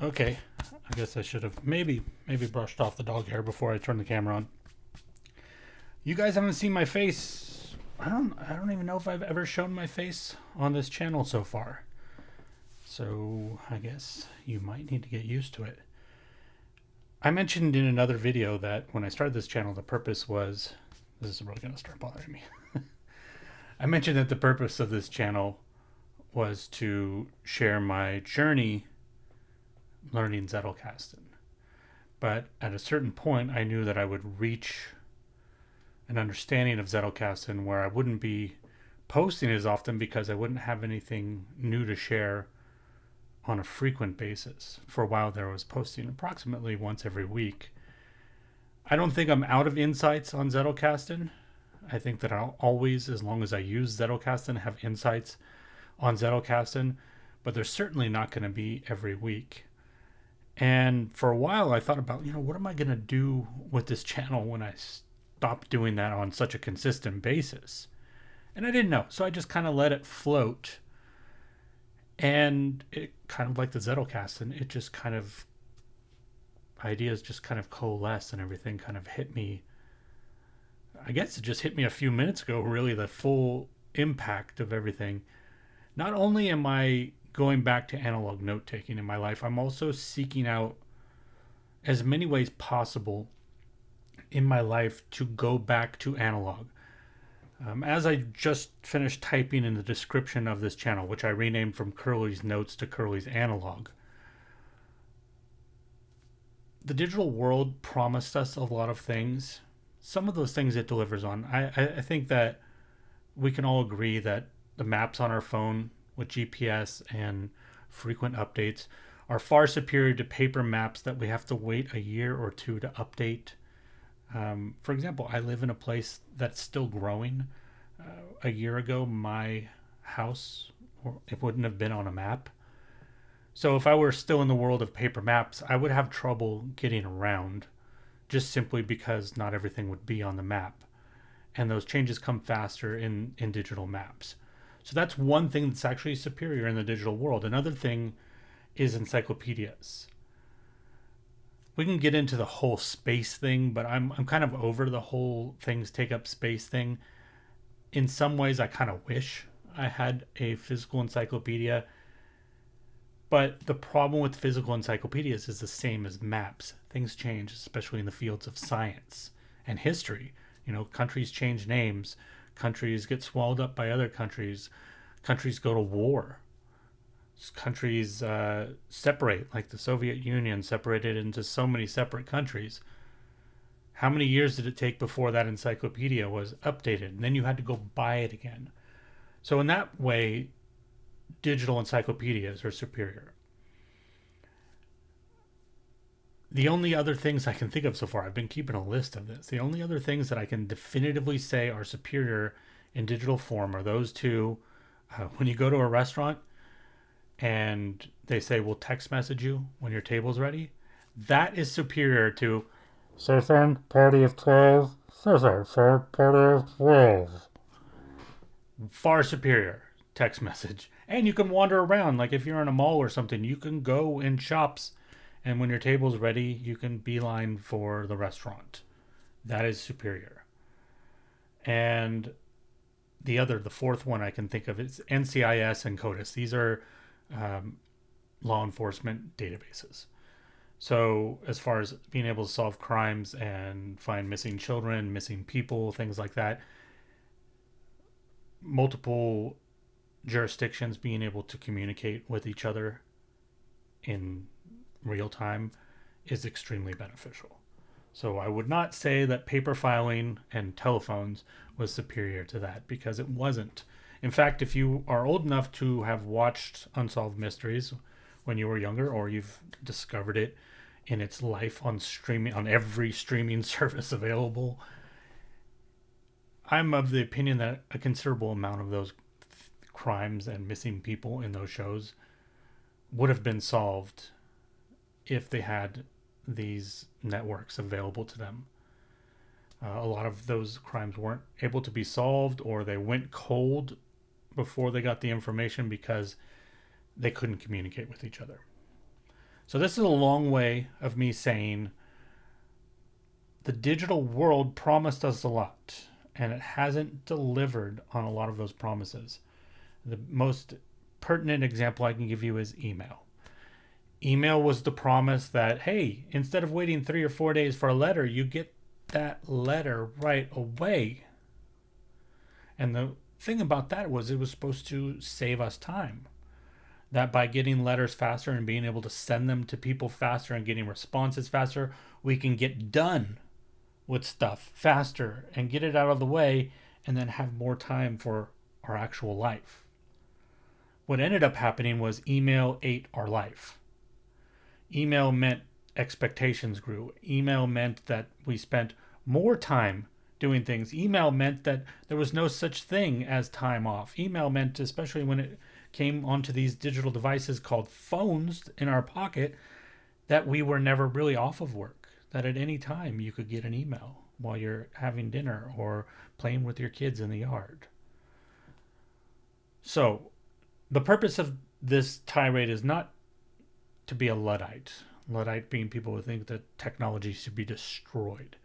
Okay, I guess I should have maybe brushed off the dog hair before I turned the camera on. You guys haven't seen my face. I don't even know if I've ever shown my face on this channel so far. So I guess you might need to get used to it. I mentioned in another video that when I started this channel, the purpose was this is really gonna start bothering me. I mentioned that the purpose of this channel was to share my journey learning Zettelkasten. But at a certain point, I knew that I would reach an understanding of Zettelkasten where I wouldn't be posting as often because I wouldn't have anything new to share on a frequent basis. For a while there, I was posting approximately once every week. I don't think I'm out of insights on Zettelkasten. I think that I'll always, as long as I use Zettelkasten, have insights on Zettelkasten, but they're certainly not going to be every week. And for a while, I thought about, what am I going to do with this channel when I stop doing that on such a consistent basis? And I didn't know. So I just kind of let it float. And it kind of like the Zettelkasten, it just kind of, ideas just kind of coalesce and everything kind of hit me. I guess it just hit me a few minutes ago, really, the full impact of everything. Not only am I going back to analog note taking in my life, I'm also seeking out as many ways possible in my life to go back to analog. As I just finished typing in the description of this channel, which I renamed from Curly's Notes to Curly's Analog, the digital world promised us a lot of things. Some of those things it delivers on. I think that we can all agree that the maps on our phone with GPS and frequent updates are far superior to paper maps that we have to wait a year or two to update. For example, I live in a place that's still growing. A year ago, my house, it wouldn't have been on a map. So if I were still in the world of paper maps, I would have trouble getting around just simply because not everything would be on the map. And those changes come faster in digital maps. So that's one thing that's actually superior in the digital world. Another thing is encyclopedias. We can get into the whole space thing, but I'm kind of over the whole things take up space thing. In some ways, I kind of wish I had a physical encyclopedia. But the problem with physical encyclopedias is the same as maps. Things change, especially in the fields of science and history. Countries change names, countries get swallowed up by other countries, countries go to war, countries separate, like the Soviet Union separated into so many separate countries. How many years did it take before that encyclopedia was updated? And then you had to go buy it again. So, in that way, digital encyclopedias are superior. The only other things I can think of so far, I've been keeping a list of this. The only other things that I can definitively say are superior in digital form are those two. When you go to a restaurant and they say, we'll text message you when your table's ready, that is superior to Citizen Party of 12, Citizen Party of 12. Far superior text message. And you can wander around. Like if you're in a mall or something, you can go in shops, and when your table's ready, you can beeline for the restaurant. That is superior. And the fourth one I can think of is NCIS and CODIS. These are law enforcement databases. So as far as being able to solve crimes and find missing children, missing people, things like that, multiple jurisdictions being able to communicate with each other in real time is extremely beneficial. So I would not say that paper filing and telephones was superior to that, because it wasn't. In fact, if you are old enough to have watched Unsolved Mysteries when you were younger, or you've discovered it in its life on streaming, on every streaming service available, I'm of the opinion that a considerable amount of those crimes and missing people in those shows would have been solved if they had these networks available to them. A lot of those crimes weren't able to be solved, or they went cold before they got the information because they couldn't communicate with each other. So this is a long way of me saying the digital world promised us a lot, and it hasn't delivered on a lot of those promises. The most pertinent example I can give you is email. Email was the promise that, hey, instead of waiting 3 or 4 days for a letter, you get that letter right away. And the thing about that was it was supposed to save us time. That by getting letters faster and being able to send them to people faster and getting responses faster, we can get done with stuff faster and get it out of the way and then have more time for our actual life. What ended up happening was email ate our life. Email meant expectations grew. Email meant that we spent more time doing things. Email meant that there was no such thing as time off. Email meant, especially when it came onto these digital devices called phones in our pocket, that we were never really off of work. That at any time you could get an email while you're having dinner or playing with your kids in the yard. So, the purpose of this tirade is not to be a Luddite. Luddite being people who think that technology should be destroyed.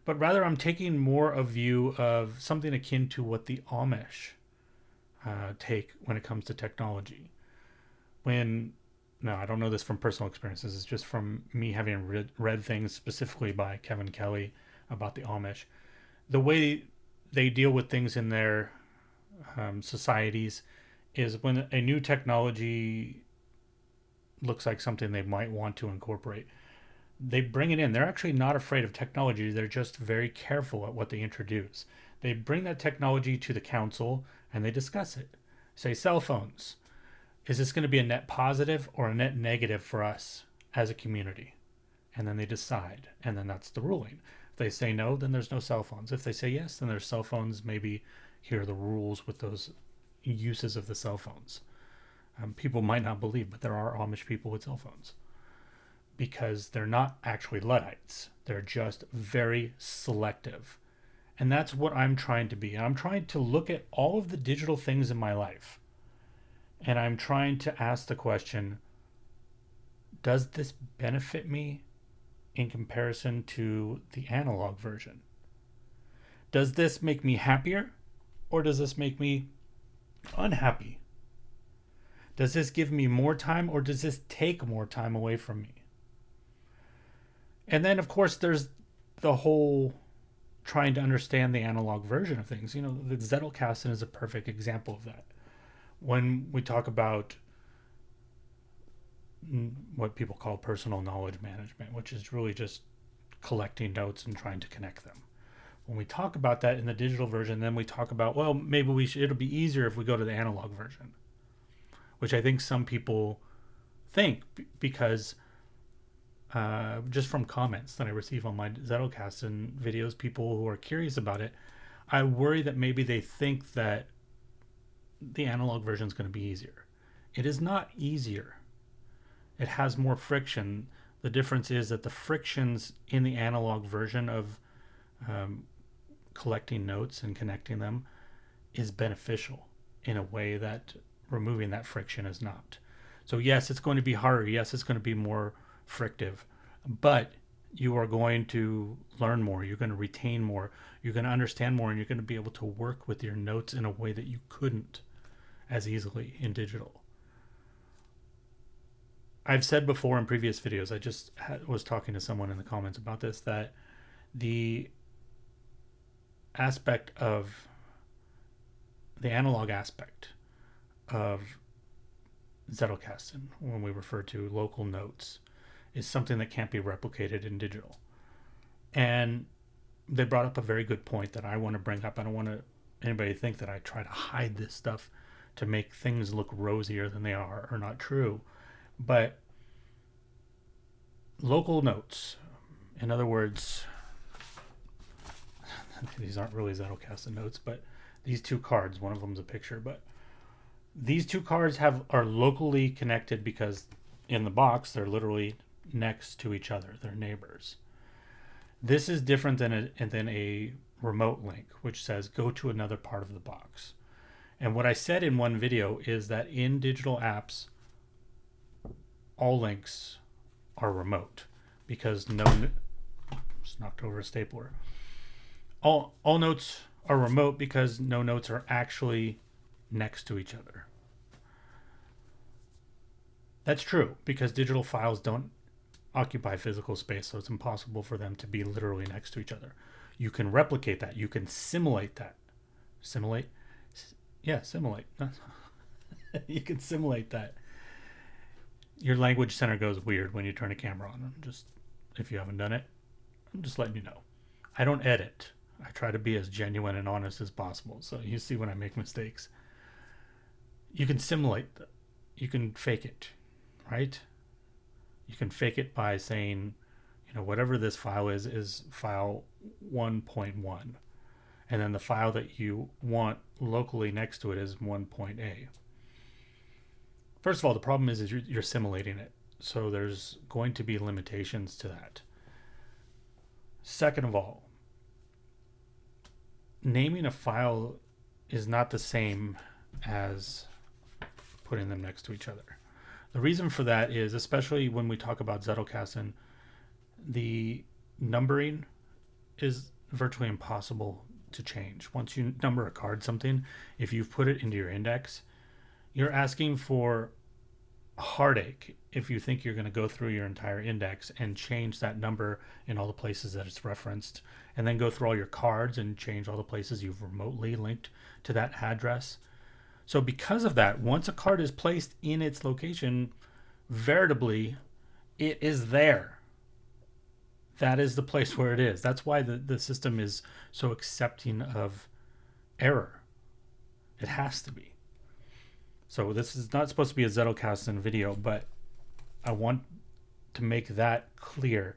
But rather, I'm taking more a view of something akin to what the Amish take when it comes to technology. No, I don't know this from personal experiences. It's just from me having read things specifically by Kevin Kelly about the Amish. The way they deal with things in their societies is when a new technology looks like something they might want to incorporate, they bring it in. They're actually not afraid of technology. They're just very careful at what they introduce. They bring that technology to the council and they discuss it. Say, cell phones. Is this going to be a net positive or a net negative for us as a community? And then they decide. And then that's the ruling. If they say no, then there's no cell phones. If they say yes, then there's cell phones. Maybe here are the rules with those uses of the cell phones. People might not believe, but there are Amish people with cell phones because they're not actually Luddites. They're just very selective. And that's what I'm trying to be. I'm trying to look at all of the digital things in my life. And I'm trying to ask the question, does this benefit me in comparison to the analog version? Does this make me happier or does this make me unhappy? Does this give me more time or does this take more time away from me? And then, of course, there's the whole trying to understand the analog version of things. You know, the Zettelkasten is a perfect example of that. When we talk about what people call personal knowledge management, which is really just collecting notes and trying to connect them. When we talk about that in the digital version, then we talk about, well, maybe it'll be easier if we go to the analog version, which I think some people think because just from comments that I receive on my Zettelkasten videos, people who are curious about it, I worry that maybe they think that the analog version is going to be easier. It is not easier. It has more friction. The difference is that the frictions in the analog version of collecting notes and connecting them is beneficial in a way that removing that friction is not. So yes, it's going to be harder. Yes, it's going to be more frictive, but you are going to learn more. You're going to retain more. You're going to understand more, and you're going to be able to work with your notes in a way that you couldn't as easily in digital. I've said before in previous videos, I just was talking to someone in the comments about this, that the aspect of the analog aspect of Zettelkasten, when we refer to local notes, is something that can't be replicated in digital. And they brought up a very good point that I want to bring up. I don't want anybody to think that I try to hide this stuff to make things look rosier than they are or not true. But local notes, in other words, these aren't really Zettelkasten notes, but these two cards, one of them is a picture, but these two cards are locally connected because in the box they're literally next to each other. They're neighbors. This is different than a remote link, which says go to another part of the box. And what I said in one video is that in digital apps, all links are remote because just knocked over a stapler. All notes are remote because no notes are actually next to each other. That's true because digital files don't occupy physical space, so it's impossible for them to be literally next to each other. You can replicate that. You can simulate that. Simulate? Yeah, simulate. You can simulate that. Your language center goes weird when you turn a camera on. Just if you haven't done it, I'm just letting you know. I don't edit. I try to be as genuine and honest as possible. So you see when I make mistakes. You can simulate that. You can fake it, right? You can fake it by saying, whatever this file is file 1.1. And then the file that you want locally next to it is 1.a. First of all, the problem is you're simulating it. So there's going to be limitations to that. Second of all, naming a file is not the same as putting them next to each other. The reason for that is, especially when we talk about Zettelkasten, the numbering is virtually impossible to change. Once you number a card something, if you've put it into your index, you're asking for heartache if you think you're going to go through your entire index and change that number in all the places that it's referenced, and then go through all your cards and change all the places you've remotely linked to that address. So because of that, once a card is placed in its location, veritably, it is there. That is the place where it is. That's why the system is so accepting of error. It has to be. So this is not supposed to be a Zettelkasten video, but I want to make that clear,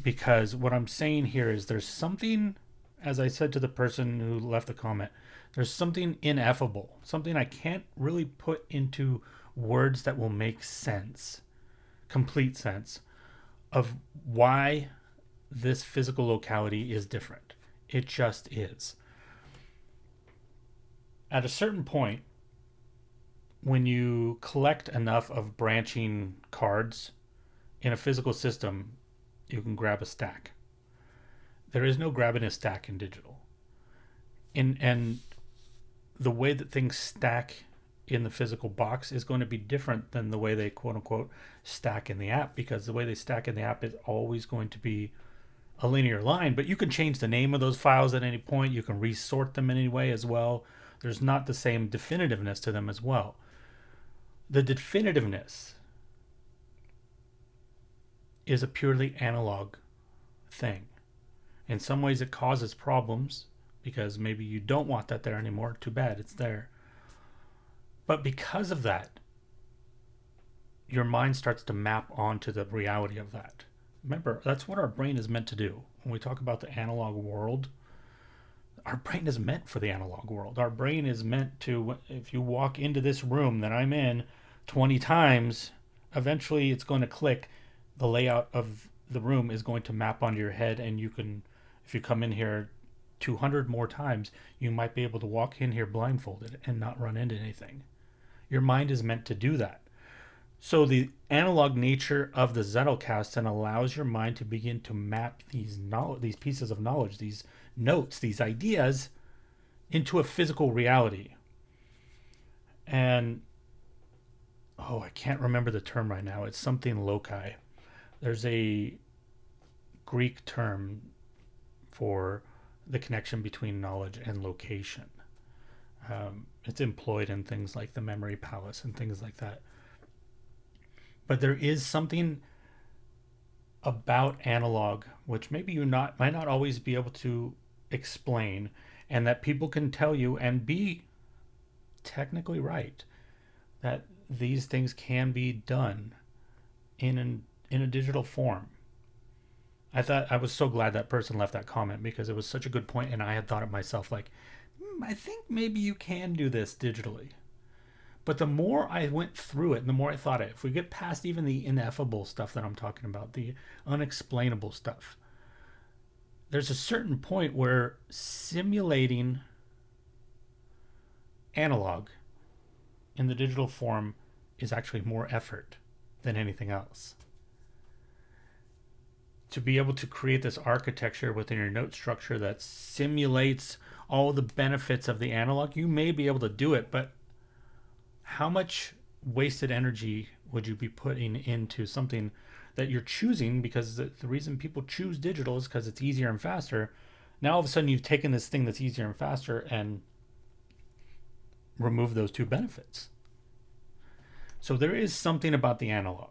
because what I'm saying here is there's something, as I said to the person who left the comment, there's something ineffable, something I can't really put into words that will make sense, complete sense, of why this physical locality is different. It just is. At a certain point, when you collect enough of branching cards in a physical system, you can grab a stack. There is no grabbing a stack in digital. And the way that things stack in the physical box is going to be different than the way they quote unquote stack in the app, because the way they stack in the app is always going to be a linear line, but you can change the name of those files at any point. You can resort them in any way as well. There's not the same definitiveness to them as well. The definitiveness is a purely analog thing. In some ways it causes problems because maybe you don't want that there anymore. Too bad, it's there. But because of that, your mind starts to map onto the reality of that. Remember, that's what our brain is meant to do. When we talk about the analog world, our brain is meant for the analog world. Our brain is meant to, if you walk into this room that I'm in 20 times, eventually it's going to click. The layout of the room is going to map onto your head, and you can, if you come in here 200 more times, you might be able to walk in here blindfolded and not run into anything. Your mind is meant to do that. So the analog nature of the Zettelkasten allows your mind to begin to map these pieces of knowledge, these notes, these ideas into a physical reality. And I can't remember the term right now. It's something loci. There's a Greek term for the connection between knowledge and location. It's employed in things like the memory palace and things like that. But there is something about analog which maybe you might not always be able to explain, and that people can tell you and be technically right, that these things can be done in a digital form. I was so glad that person left that comment, because it was such a good point, and I had thought it myself, like, I think maybe you can do this digitally. But the more I went through it, and the more I thought if we get past even the ineffable stuff that I'm talking about, the unexplainable stuff, there's a certain point where simulating analog in the digital form is actually more effort than anything else. to be able to create this architecture within your note structure that simulates all the benefits of the analog, you may be able to do it, but how much wasted energy would you be putting into something that you're choosing? Because the reason people choose digital is because it's easier and faster. Now all of a sudden you've taken this thing that's easier and faster and removed those two benefits. So there is something about the analog.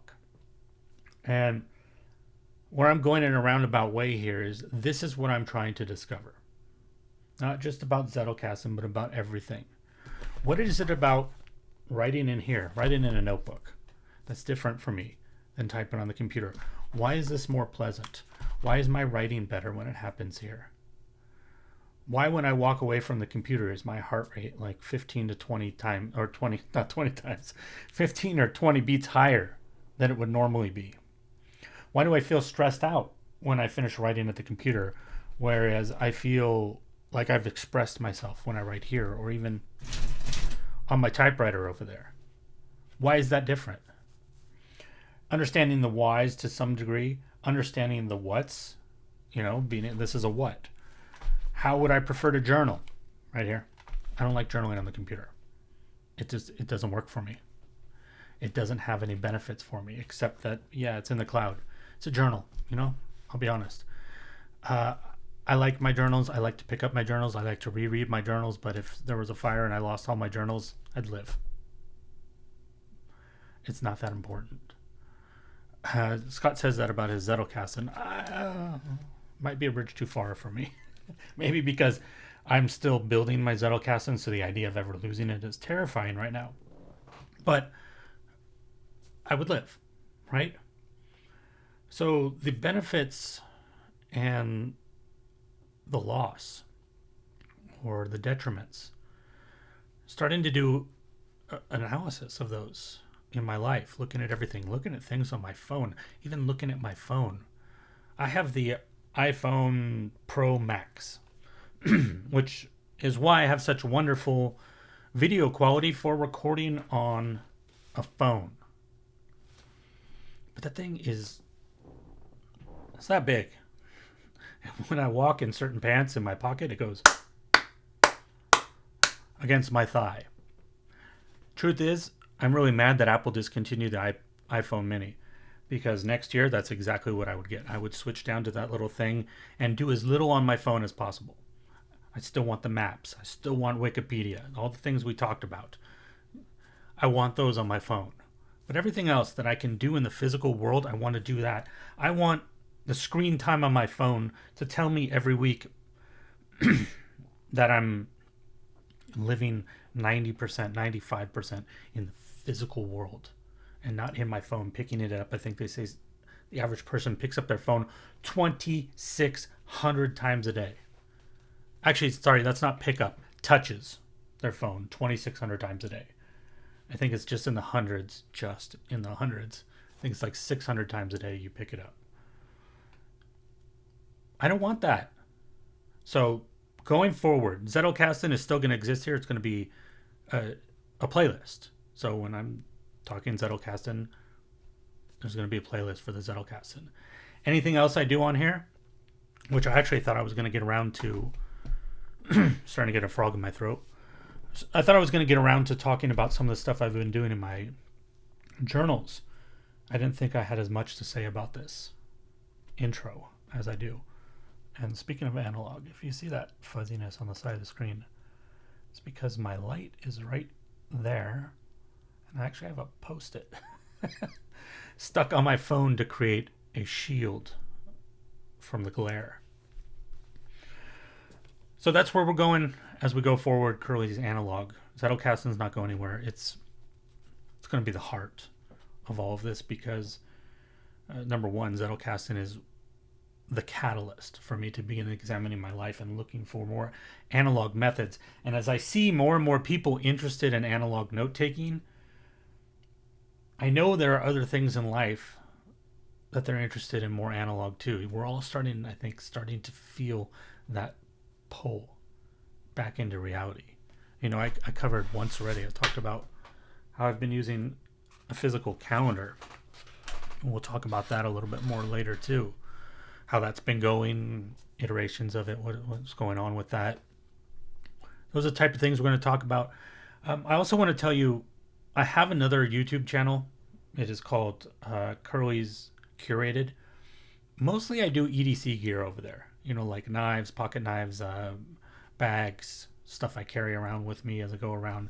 And where I'm going in a roundabout way here is this is what I'm trying to discover. Not just about Zettelkasten, but about everything. What is it about writing in here, writing in a notebook, that's different for me than typing on the computer? Why is this more pleasant? Why is my writing better when it happens here? Why, when I walk away from the computer, is my heart rate like 15 to 20 times, or 20, not 20 times, 15 or 20 beats higher than it would normally be? Why do I feel stressed out when I finish writing at the computer, whereas I feel like I've expressed myself when I write here, or even on my typewriter over there? Why is that different? Understanding the whys to some degree, understanding the whats, being this is a what. How would I prefer to journal? Right here. I don't like journaling on the computer. It doesn't work for me. It doesn't have any benefits for me, except that, it's in the cloud. It's a journal, I'll be honest. I like my journals. I like to pick up my journals. I like to reread my journals. But if there was a fire and I lost all my journals, I'd live. It's not that important. Scott says that about his Zettelkasten. Might be a bridge too far for me. Maybe because I'm still building my Zettelkasten, so the idea of ever losing it is terrifying right now. But I would live, right? So the benefits and the loss or the detriments, starting to do analysis of those in my life, looking at everything, looking at things on my phone, even looking at my phone. I have the iPhone Pro Max, which is why I have such wonderful video quality for recording on a phone. But that thing it's that big. When I walk in certain pants in my pocket, it goes against my thigh. Truth is, I'm really mad that Apple discontinued the iPhone mini, because next year, that's exactly what I would get. I would switch down to that little thing and do as little on my phone as possible. I still want the maps. I still want Wikipedia, all the things we talked about. I want those on my phone. But everything else that I can do in the physical world, I want to do that. I want the screen time on my phone to tell me every week that I'm living 90%, 95% in the physical world and not in my phone, picking it up. I think they say the average person picks up their phone 2,600 times a day. Actually, sorry, that's not pick up. Touches their phone 2,600 times a day. I think it's just in the hundreds, I think it's like 600 times a day you pick it up. I don't want that. So going forward, Zettelkasten is still going to exist here. It's going to be a playlist. So when I'm talking Zettelkasten, there's going to be a playlist for the Zettelkasten. Anything else I do on here, which I actually thought I was going to get around to, starting to get a frog in my throat. I thought I was going to get around to talking about some of the stuff I've been doing in my journals. I didn't think I had as much to say about this intro as I do. And speaking of analog, if you see that fuzziness on the side of the screen, it's because my light is right there. And I actually have a Post-it stuck on my phone to create a shield from the glare. So that's where we're going as we go forward. Curly's analog. Zettelkasten's not going anywhere. It's going to be the heart of all of this because, number one, Zettelkasten is the catalyst for me to begin examining my life and looking for more analog methods. And as I see more and more people interested in analog note-taking, I know there are other things in life that they're interested in more analog too. We're all starting to feel that pull back into reality. I covered once already. I talked about how I've been using a physical calendar. We'll talk about that a little bit more later too. how that's been going, iterations of it, what's going on with that. Those are the type of things we're going to talk about. I also want to tell you, I have another YouTube channel. It is called Curly's Curated. Mostly I do EDC gear over there. You know, like knives, pocket knives, bags, stuff I carry around with me as I go around,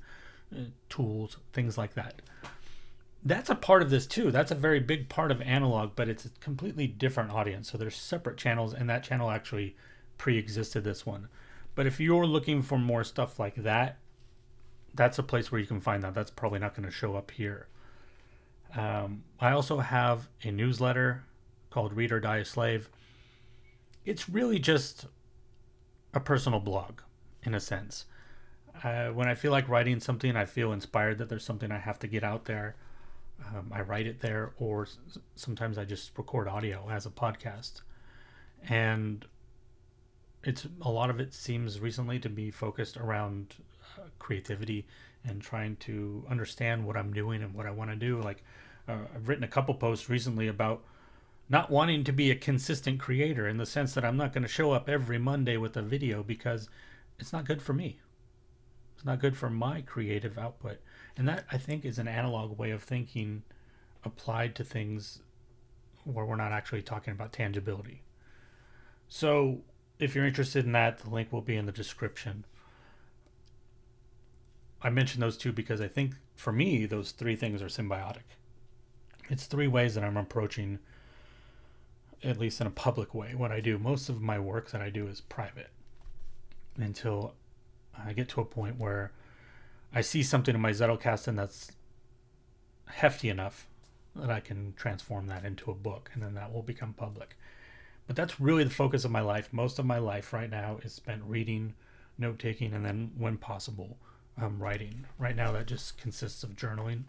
tools, things like that. That's a part of this too. That's a very big part of analog, but it's a completely different audience. So there's separate channels, and that channel actually pre-existed this one. But if you're looking for more stuff like that, that's a place where you can find that. That's probably not going to show up here. I also have a newsletter called Read or Die a Slave. It's really just a personal blog, in a sense. When I feel like writing something, I feel inspired that there's something I have to get out there. I write it there, or sometimes I just record audio as a podcast. And it's a lot of it seems recently to be focused around creativity and trying to understand what I'm doing and what I want to do. Like I've written a couple posts recently about not wanting to be a consistent creator, in the sense that I'm not going to show up every Monday with a video because it's not good for me. It's not good for my creative output. And that, I think, is an analog way of thinking applied to things where we're not actually talking about tangibility. So if you're interested in that, the link will be in the description. I mentioned those two because I think for me, those three things are symbiotic. It's three ways that I'm approaching, at least in a public way, what I do. Most of my work that I do is private until I get to a point where I see something in my Zettelkasten that's hefty enough that I can transform that into a book, and then that will become public. But that's really the focus of my life. Most of my life right now is spent reading, note taking, and then when possible, writing. Right now that just consists of journaling.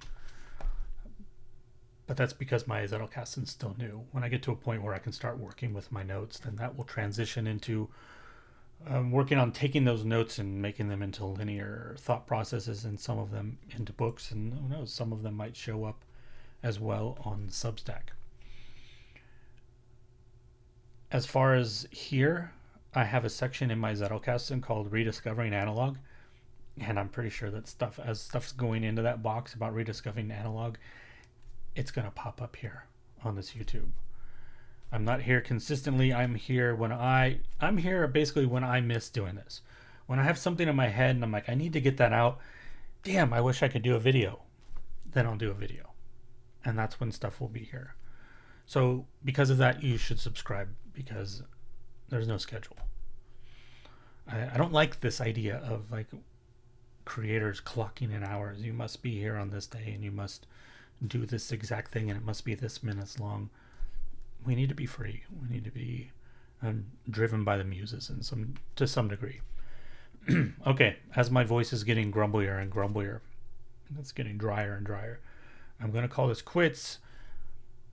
But that's because my Zettelkasten's still new. When I get to a point where I can start working with my notes, then that will transition into working on taking those notes and making them into linear thought processes, and some of them into books, and who knows, some of them might show up as well on Substack. As far as here, I have a section in my Zettelkasten called Rediscovering Analog, and I'm pretty sure that stuff's going into that box about rediscovering analog, it's going to pop up here on this YouTube. I'm not here consistently. I'm here basically when I miss doing this. When I have something in my head and I'm like, I need to get that out. Damn, I wish I could do a video. Then I'll do a video. And that's when stuff will be here. So because of that, you should subscribe, because there's no schedule. I don't like this idea of like creators clocking in hours. You must be here on this day and you must do this exact thing and it must be this minutes long. We need to be free. We need to be driven by the muses to some degree. Okay, as my voice is getting grumblier and grumblier, it's getting drier and drier, I'm going to call this quits.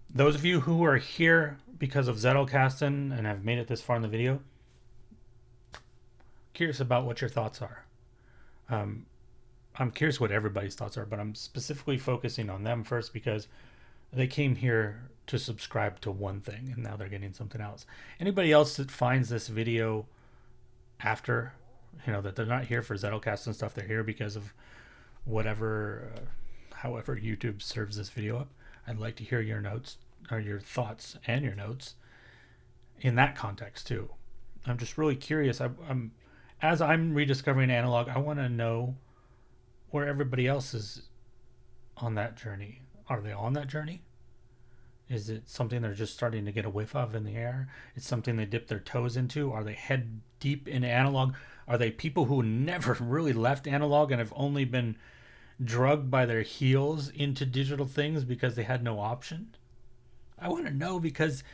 Those of you who are here because of Zettelkasten and have made it this far in the video, curious about what your thoughts are. I'm curious what everybody's thoughts are, but I'm specifically focusing on them first because they came here to subscribe to one thing and now they're getting something else. Anybody else that finds this video after, that they're not here for Zettelkasten stuff, they're here because of whatever, however YouTube serves this video up, I'd like to hear your notes, or your thoughts and your notes in that context too. I'm just really curious. As I'm rediscovering analog, I want to know where everybody else is on that journey. Are they on that journey? Is it something they're just starting to get a whiff of in the air? It's something they dip their toes into? Are they head deep in analog? Are they people who never really left analog and have only been drugged by their heels into digital things because they had no option? I want to know, because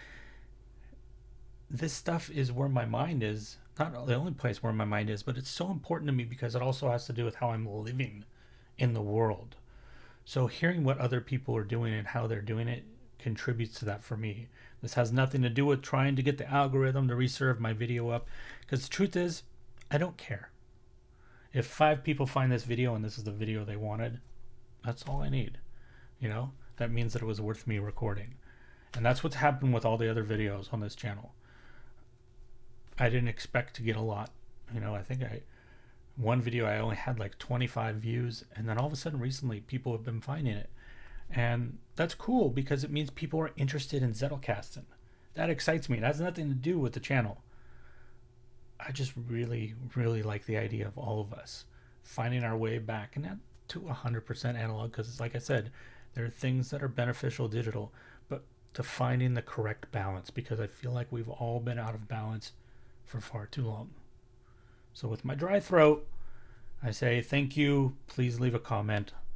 this stuff is where my mind is. Not the only place where my mind is, but it's so important to me because it also has to do with how I'm living in the world. So hearing what other people are doing and how they're doing it contributes to that for me. This has nothing to do with trying to get the algorithm to reserve my video up, because the truth is, I don't care. If 5 people find this video and this is the video they wanted, that's all I need. That means that it was worth me recording. And that's what's happened with all the other videos on this channel. I didn't expect to get a lot. I think one video I only had like 25 views, and then all of a sudden recently people have been finding it. And that's cool because it means people are interested in Zettelkasten. That excites me. It has nothing to do with the channel. I just really, really like the idea of all of us finding our way back, and not to 100% analog, because, like I said, there are things that are beneficial digital, but to finding the correct balance, because I feel like we've all been out of balance for far too long. So, with my dry throat, I say thank you. Please leave a comment.